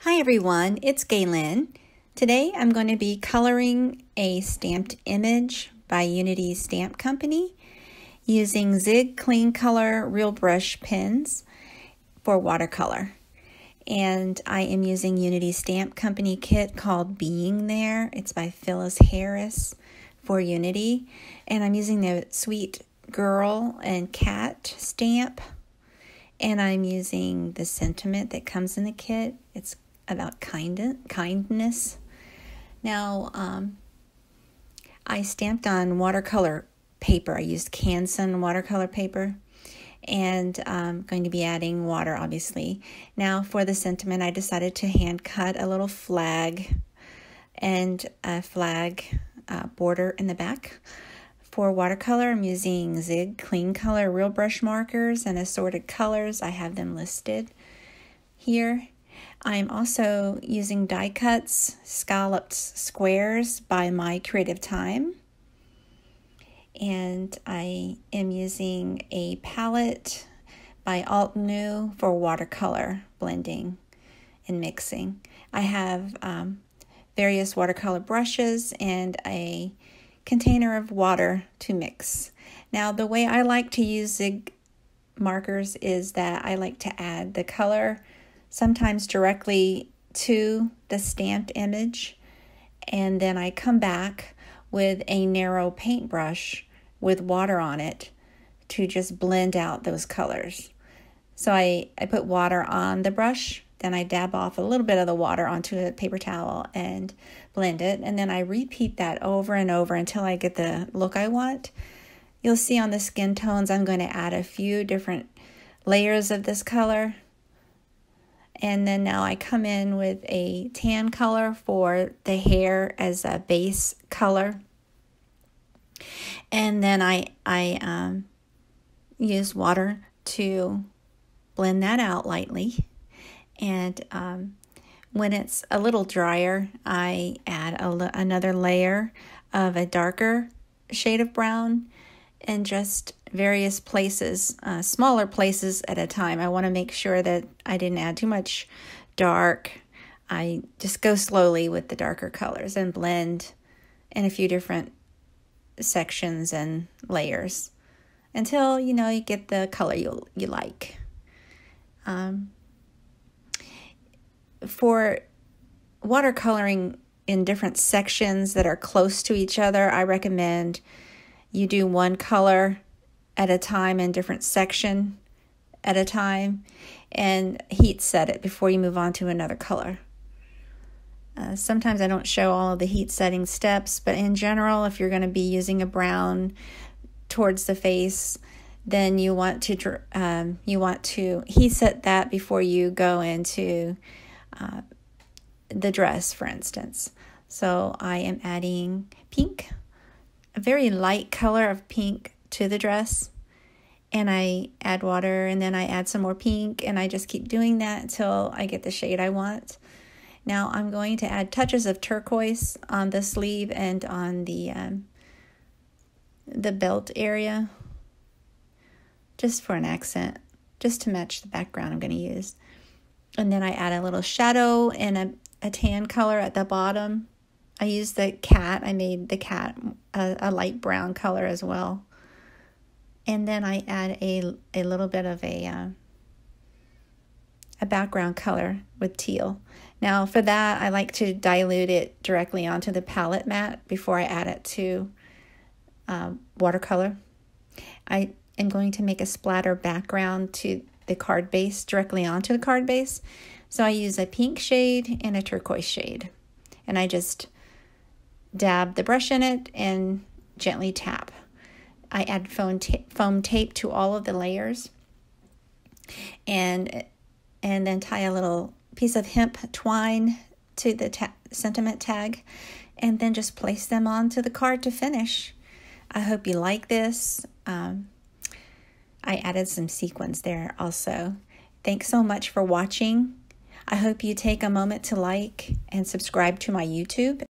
Hi everyone, it's Gaylin. Today I'm going to be coloring a stamped image by Unity Stamp Company using Zig Clean Color Real Brush pens for watercolor. And I am using Unity Stamp Company kit called Being There. It's by Phyllis Harris for Unity. And I'm using the Sweet Girl and Cat stamp. And I'm using the sentiment that comes in the kit. It's about kindness. Now, I stamped on watercolor paper. I used Canson watercolor paper, and I'm going to be adding water, obviously. Now, for the sentiment, I decided to hand cut a little flag and a flag border in the back. For watercolor, I'm using Zig Clean Color Real Brush markers and assorted colors. I have them listed here. I'm also using die cuts, scalloped squares by My Creative Time. And I am using a palette by Alt New for watercolor blending and mixing. I have various watercolor brushes and a container of water to mix. Now, the way I like to use Zig markers is that I like to add the color sometimes directly to the stamped image, and then I come back with a narrow paintbrush with water on it to just blend out those colors. So I put water on the brush, then I dab off a little bit of the water onto a paper towel and blend it, and then I repeat that over and over until I get the look I want. You'll see on the skin tones I'm going to add a few different layers of this color. And then now I come in with a tan color for the hair as a base color. And then I use water to blend that out lightly. And when it's a little drier, I add another layer of a darker shade of brown and just various places, smaller places at a time. I want to make sure that I didn't add too much dark. I just go slowly with the darker colors and blend in a few different sections and layers until you get the color you like. For watercoloring in different sections that are close to each other, I recommend you do one color at a time in different section at a time and heat set it before you move on to another color. Sometimes I don't show all of the heat setting steps, but in general, if you're going to be using a brown towards the face, then you want to heat set that before you go into the dress, for instance. So I am adding pink, a very light color of pink to the dress, and I add water, and then I add some more pink, and I just keep doing that until I get the shade I want. Now I'm going to add touches of turquoise on the sleeve and on the belt area, just for an accent, just to match the background I'm going to use. And then I add a little shadow and a tan color at the bottom. I used the cat. I made the cat a light brown color as well. And then I add a little bit of a background color with teal. Now for that, I like to dilute it directly onto the palette mat before I add it to watercolor. I am going to make a splatter background to the card base, directly onto the card base. So I use a pink shade and a turquoise shade. And I just dab the brush in it and gently tap. I add foam tape to all of the layers and then tie a little piece of hemp twine to the sentiment tag and then just place them onto the card to finish. I hope you like this. I added some sequins there also. Thanks so much for watching. I hope you take a moment to like and subscribe to my YouTube.